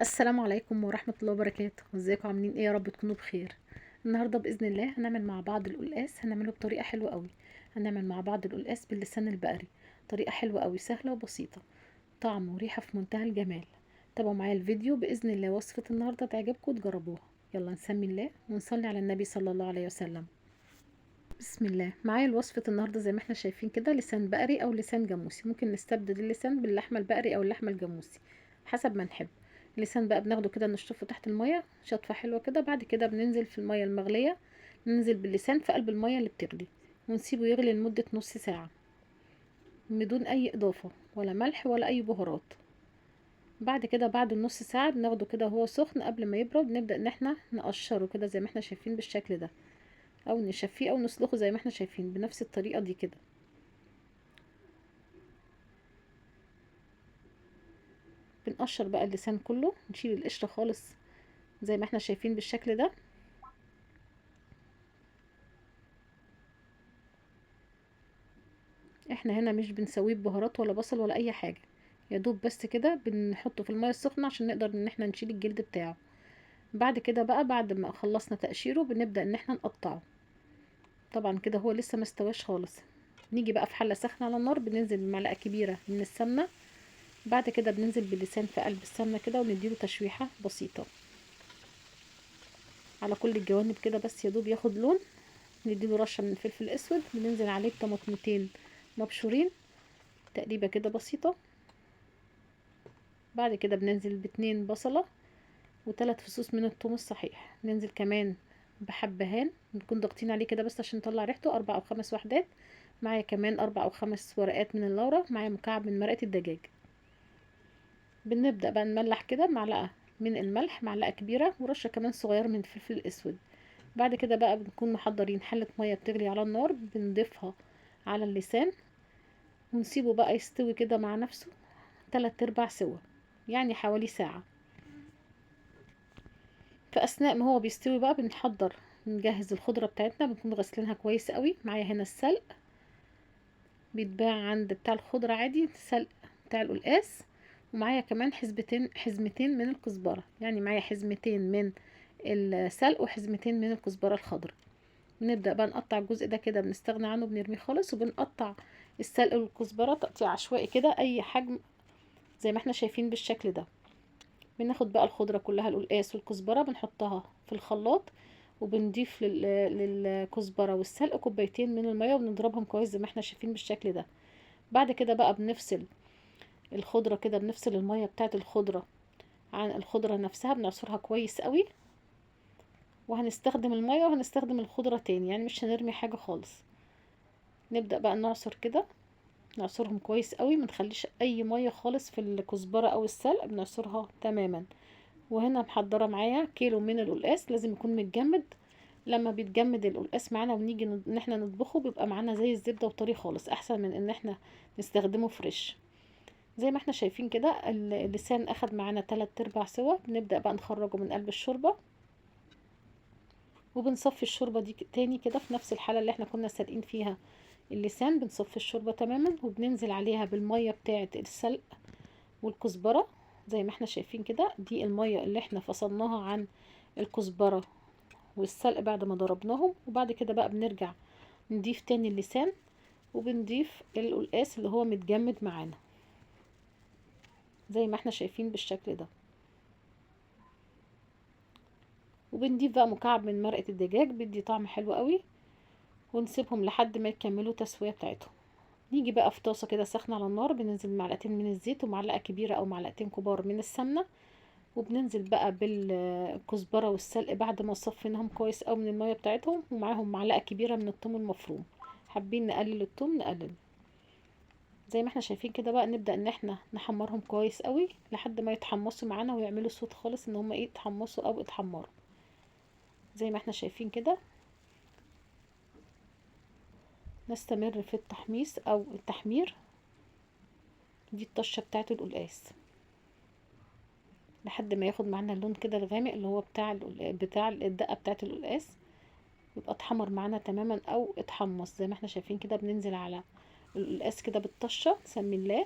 السلام عليكم ورحمة الله وبركاته. ازيكم عاملين ايه؟ يا رب تكونوا بخير. النهاردة بإذن الله هنعمل مع بعض القلقاس، هنعمله بطريقة حلوة قوي. هنعمل مع بعض القلقاس باللسان البقري، طريقة حلوة قوي، سهلة وبسيطة، طعم وريحة في منتهى الجمال. تابعوا معايا الفيديو بإذن الله، وصفة النهاردة تعجبكم وتجربوها. يلا نسمي الله ونصلي على النبي صلى الله عليه وسلم. بسم الله. معايا الوصفة النهاردة زي ما احنا شايفين كده، لسان بقري او لسان جاموسي. ممكن نستبدل اللسان باللحمة البقري او اللحمة الجاموسي حسب ما نحب. اللسان بقى بناخده كده نشطفه تحت المية شطفة حلوة كده، بعد كده بننزل في المية المغلية، ننزل باللسان في قلب المية اللي بتغلي، ونسيبه يغلي لمدة نص ساعة بدون اي اضافة ولا ملح ولا اي بهارات. بعد كده بعد النص ساعة بناخده كده وهو سخن قبل ما يبرد، نبدأ ان احنا نقشره كده زي ما احنا شايفين بالشكل ده، او نشفيه او نسلخه زي ما احنا شايفين بنفس الطريقة دي كده. بنقشر بقى اللسان كله، نشيل القشرة خالص زي ما احنا شايفين بالشكل ده. احنا هنا مش بنسويه ببهارات ولا بصل ولا اي حاجة، يا دوب بس كده بنحطه في المية السخنة عشان نقدر ان احنا نشيل الجلد بتاعه. بعد كده بقى بعد ما خلصنا تقشيره بنبدأ ان احنا نقطعه. طبعا كده هو لسه مستواش خالص. نيجي بقى في حلة سخنة على النار، بننزل بمعلقة كبيرة من السمنة. بعد كده بننزل باللسان في قلب السمنة كده ونديله تشويحة بسيطة على كل الجوانب كده، بس يا دوب ياخد لون. نديله رشة من الفلفل الاسود، بننزل عليه بطماطمتين مبشورين تقريبا كده بسيطة. بعد كده بننزل باتنين بصلة وثلاث فصوص من الثوم الصحيح. ننزل كمان بحبهان نكون ضاغطين عليه كده بس عشان نطلع ريحته، 4 أو 5 وحدات. معايا كمان 4 أو 5 ورقات من اللورة. معايا مكعب من مرقة الدجاج. بنبدأ بقى نملح كده، معلقة من الملح، معلقة كبيرة، ورشة كمان صغيرة من الفلفل الأسود. بعد كده بقى بنكون محضرين حلة مية بتغلي على النار، بنضيفها على اللسان ونسيبه بقى يستوي كده مع نفسه 3/4 سوا، يعني حوالي ساعة. في أثناء ما هو بيستوي بقى بنحضر نجهز الخضرة بتاعتنا، بنكون غسلينها كويس قوي. معايا هنا السلق، بيتباع عند بتاع الخضرة عادي السلق بتاع القلقاس. ومعايا كمان حزمتين من الكزبرة، يعني معايا حزمتين من السلق وحزمتين من الكزبرة الخضراء. بنبدأ بقى نقطع الجزء ده كده، بنستغنى عنه بنرميه خالص، وبنقطع السلق والكزبرة تقطيع عشوائي كده اي حجم زي ما احنا شايفين بالشكل ده. بناخد بقى الخضرة كلها، القلقاس والكزبرة، بنحطها في الخلاط، وبنضيف للكزبرة والسلق كوبايتين من المية وبنضربهم كويس زي ما احنا شايفين بالشكل ده. بعد كده بقى بنفصل الخضرة كده، بنفصل المية بتاعت الخضرة عن الخضرة نفسها، بنعصرها كويس قوي. وهنستخدم المية وهنستخدم الخضرة تاني، يعني مش هنرمي حاجة خالص. نبدأ بقى نعصر كده، نعصرهم كويس قوي، ما نخليش اي ميه خالص في الكزبره او السلق، بنعصرها تماما. وهنا محضره معايا كيلو من القلقاس، لازم يكون متجمد. لما بيتجمد القلقاس معانا ونيجي ان احنا نطبخه بيبقى معانا زي الزبده وطري خالص، احسن من ان احنا نستخدمه فريش. زي ما احنا شايفين كده اللسان اخد معانا 3/4 سوا. بنبدا بقى نخرجه من قلب الشوربه، وبنصفي الشوربه دي تاني كده في نفس الحاله اللي احنا كنا سالقين فيها اللسان. بنصفي الشوربه تماما وبننزل عليها بالميه بتاعه السلق والكزبرة زي ما احنا شايفين كده. دي المية اللي احنا فصلناها عن الكزبرة والسلق بعد ما ضربناهم. وبعد كده بقى بنرجع نضيف تاني اللسان، وبنضيف القلقاس اللي هو متجمد معانا زي ما احنا شايفين بالشكل ده. وبنضيف بقى مكعب من مرقة الدجاج، بيدي طعم حلو قوي. ونسيبهم لحد ما يكملوا تسوية بتاعتهم. نيجي بقى في طاسة كده سخنة على النار، بننزل معلقتين من الزيت ومعلقة كبيرة او معلقتين كبار من السمنة. وبننزل بقى بالكزبرة والسلق بعد ما صفيناهم كويس قوي من المية بتاعتهم، ومعاهم معلقة كبيرة من الثوم المفروم. حابين نقلل الثوم نقلل. زي ما احنا شايفين كده بقى نبدأ ان احنا نحمرهم كويس قوي لحد ما يتحمصوا معانا ويعملوا صوت خالص ان هم ايه اتحمصوا او اتحمروا. زي ما احنا شايفين كده نستمر في التحميص او التحمير. دي الطشة بتاعت القلقاس لحد ما ياخد معانا اللون كده الغامق اللي هو بتاع الدقة بتاعت القلقاس، يبقى اتحمر معانا تماما او اتحمص. زي ما احنا شايفين كده بننزل على القلقاس كده بالطشة، سمي الله.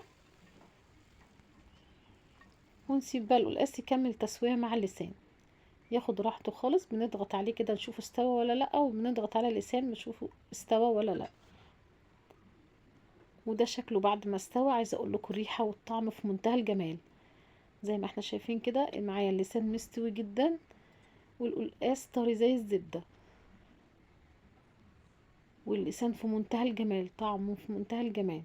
ونسيب بقى القلقاس يكمل تسوية مع اللسان، ياخد راحته خالص. بنضغط عليه كده نشوفه استوى ولا لا، وبنضغط على اللسان نشوفه استوى ولا لا. وده شكله بعد ما استوى. عايزه اقول لكم الريحه والطعم في منتهى الجمال. زي ما احنا شايفين كده معايا اللسان مستوي جدا، والقلقاس طري زي الزبده، واللسان في منتهى الجمال، طعمه في منتهى الجمال.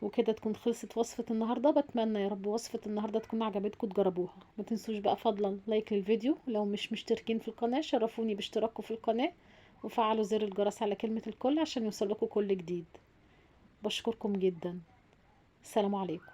وكده تكون خلصت وصفة النهاردة. بتمنى يا رب وصفة النهاردة تكون عجبتكم تجربوها. ما تنسوش بقى فضلا لايك للفيديو، لو مش مشتركين في القناة شرفوني باشتراككم في القناة، وفعلوا زر الجرس على كلمة الكل عشان يوصلكوا كل جديد. بشكركم جدا. السلام عليكم.